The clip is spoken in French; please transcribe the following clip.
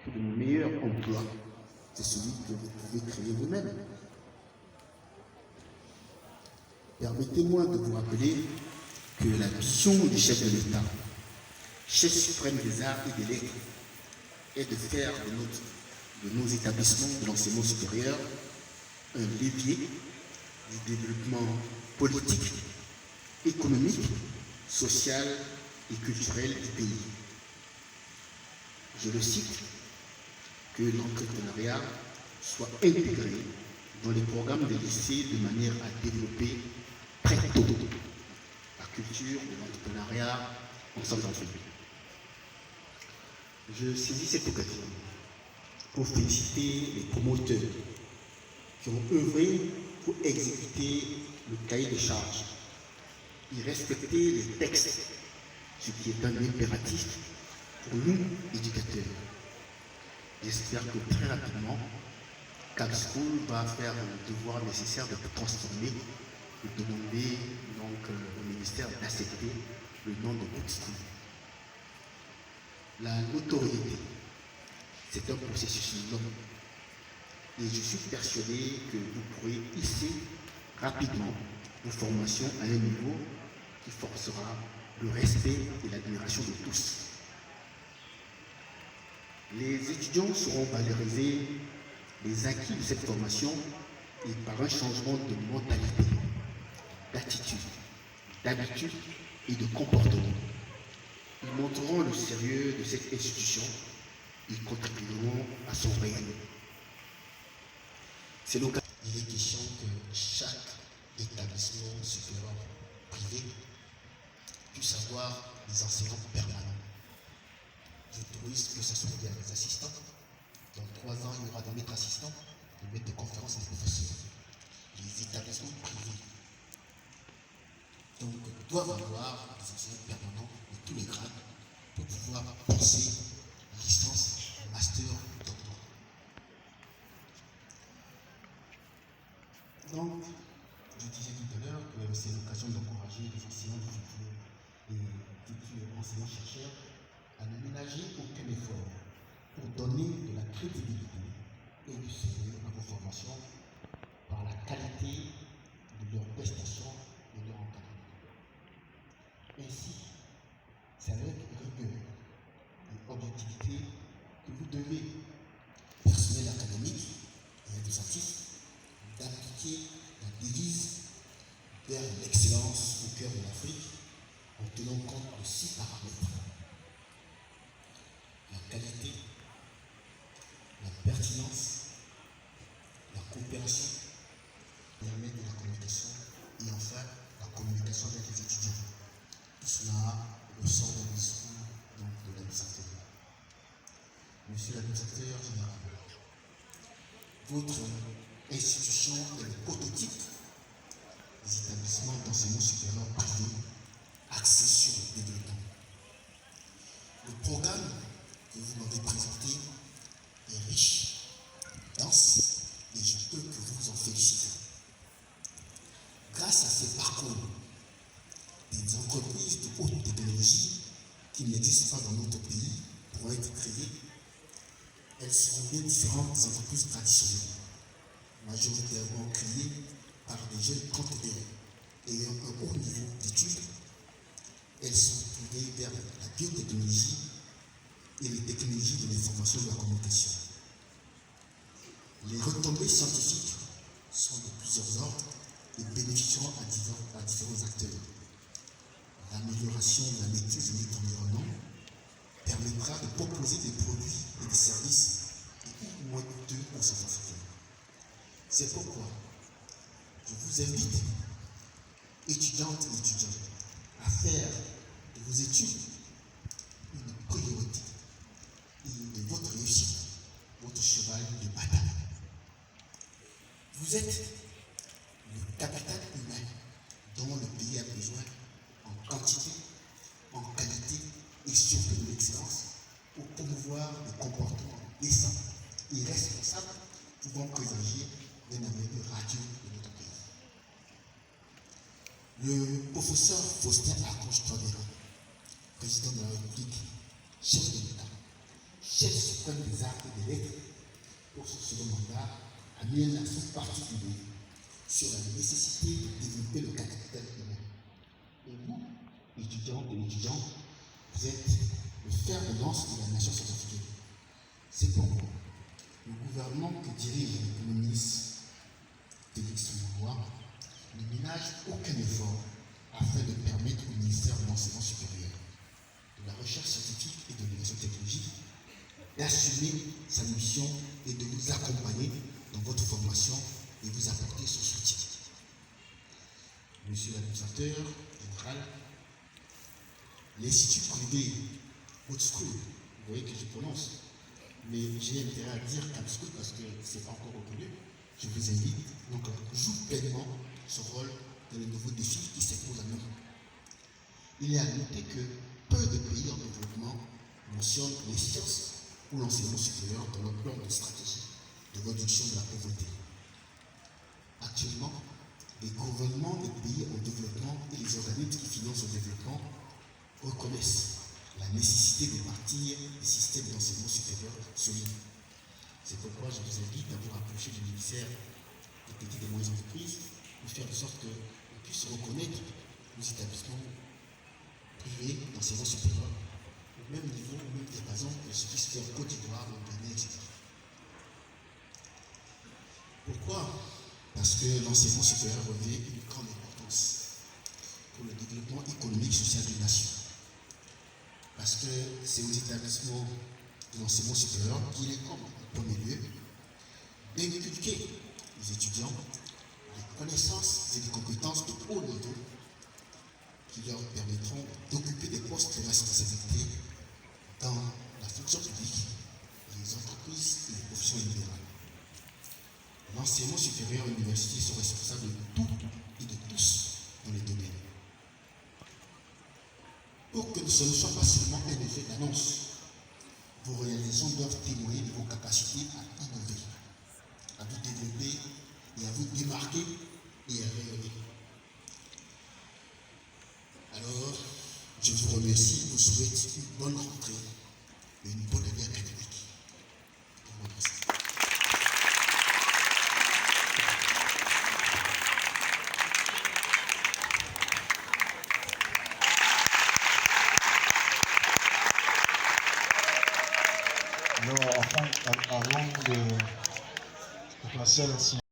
que le meilleur emploi, c'est celui que vous pouvez créer vous-même. Permettez-moi de vous rappeler que la vision du chef de l'État, chef suprême des arts et des lettres, est de faire de nos établissements de l'enseignement supérieur un levier du développement politique, économique, social et culturel du pays. Je le cite, que l'entrepreneuriat soit intégré dans les programmes des lycées de manière à développer très tôt la culture de l'entrepreneuriat en Centrafrique. Je saisis cette occasion pour féliciter les promoteurs qui ont œuvré pour exécuter le cahier de charges et respecter les textes, ce qui est un impératif pour nous, éducateurs. J'espère que très rapidement, Cap School va faire le devoir nécessaire de transformer, de demander donc au ministère d'accepter le nom de Good School. La notoriété, c'est un processus long et je suis persuadé que vous pourrez hisser rapidement vos formations à un niveau qui forcera le respect et l'admiration de tous. Les étudiants sauront valoriser les acquis de cette formation et par un changement de mentalité, d'attitude, d'habitude et de comportement. Ils montreront le sérieux de cette institution et contribueront à son rayonnement. C'est l'occasion. Il est question que chaque établissement supérieur privé puisse avoir des enseignants permanents. J'autorise que ce soit des assistants. Dans 3 ans, il y aura des maîtres assistants, des maîtres de conférences et des professeurs. Les établissements privés donc, doivent avoir des enseignants permanents de tous les grades pour pouvoir penser licence, master, doctorat. Donc, je disais tout à l'heure que c'est l'occasion d'encourager les enseignants et futurs enseignants-chercheurs à ne ménager aucun effort pour donner de la crédibilité et du sérieux à vos formations par la qualité de leurs prestations et de leur encadrement. Ainsi, c'est avec rigueur et objectivité que vous devez, personnel académique et administratif, d'appliquer la devise vers l'excellence au cœur de l'Afrique en tenant compte de 6 paramètres. La qualité, la pertinence, la coopération, permet de la communication et enfin la communication avec les étudiants. Tout cela ressort d'un discours de l'administrateur. Monsieur l'administrateur général, votre institution est le prototype des établissements d'enseignement supérieur privés axés sur le développement. Le programme que vous m'avez présenté est riche, dense, et je peux que vous en féliciter. Grâce à ces parcours, des entreprises de haute technologie qui n'existent pas dans notre pays pourront être créées. Elles seront bien différentes des entreprises traditionnelles, majoritairement créées par des jeunes cantonniers ayant un haut niveau d'études. Elles sont tournées vers la biotechnologie et les technologies de l'information et de la communication. Les retombées scientifiques sont de plusieurs ordres et bénéficieront à différents acteurs. L'amélioration de la maîtrise de l'environnement permettra de proposer des produits et des services moins coûteux aux Centrafricains. C'est pourquoi je vous invite, étudiantes et étudiants, à faire de vos études une priorité et de votre réussite, votre cheval de bataille. Vous êtes le capital humain dont le pays a besoin en quantité, en qualité et surtout de l'excellence pour promouvoir des comportements décents et responsables pouvant présager d'un avenir radieux de notre pays. Le professeur Faustin Archange Touadéra, président de la République, chef de l'État, chef suprême des arts et des lettres, pour ce second mandat, a mis un accent particulier sur la nécessité de développer le capital humain. Et vous, étudiants et étudiants, vous êtes le fer de lance de la nation scientifique. C'est pourquoi le gouvernement que dirige le ministre Félix Mouloua ne ménage aucun effort afin de permettre au ministère de l'enseignement supérieur, de la recherche scientifique et de l'innovation technologique d'assumer sa mission et de vous accompagner dans votre formation et vous apporter son soutien. Monsieur l'administrateur général, l'Institut privé Haute School, vous voyez que je prononce, mais j'ai intérêt à dire Camp School parce que ce n'est pas encore reconnu. Je vous invite, donc joue pleinement son rôle dans les nouveaux défis qui s'imposent à nous. Il est à noter que peu de pays en développement mentionnent les sciences ou l'enseignement supérieur dans leur plan de stratégie de réduction de la pauvreté. Actuellement, les gouvernements des pays en développement et les organismes qui financent le développement reconnaissent la nécessité de bâtir des systèmes d'enseignement supérieur solides. C'est pourquoi je vous invite à vous rapprocher du ministère des petites et moyennes entreprises pour faire de sorte qu'on puisse reconnaître nos établissements privés d'enseignement supérieur au même niveau, au même diapason que ce qui se fait en Côte d'Ivoire, au Bénin, etc. Pourquoi? Parce que l'enseignement supérieur revêt une grande importance pour le développement économique et social d'une nation. Parce que c'est aux établissements de l'enseignement supérieur qu'il est comme, en premier lieu, d'inculquer aux étudiants des connaissances et des compétences de haut niveau qui leur permettront d'occuper des postes de responsabilité dans la fonction publique, les entreprises et les professions libérales. L'enseignement supérieur et l'université sont responsables de tout et de tous dans les domaines. Pour que ce ne soit pas seulement un effet d'annonce, vos réalisations doivent témoigner de vos capacités à innover, à vous développer et à vous démarquer et à rayonner. Alors, je vous remercie, vous souhaite une bonne rentrée et une bonne année académique. Je vous remercie. Alors, avant de passer à la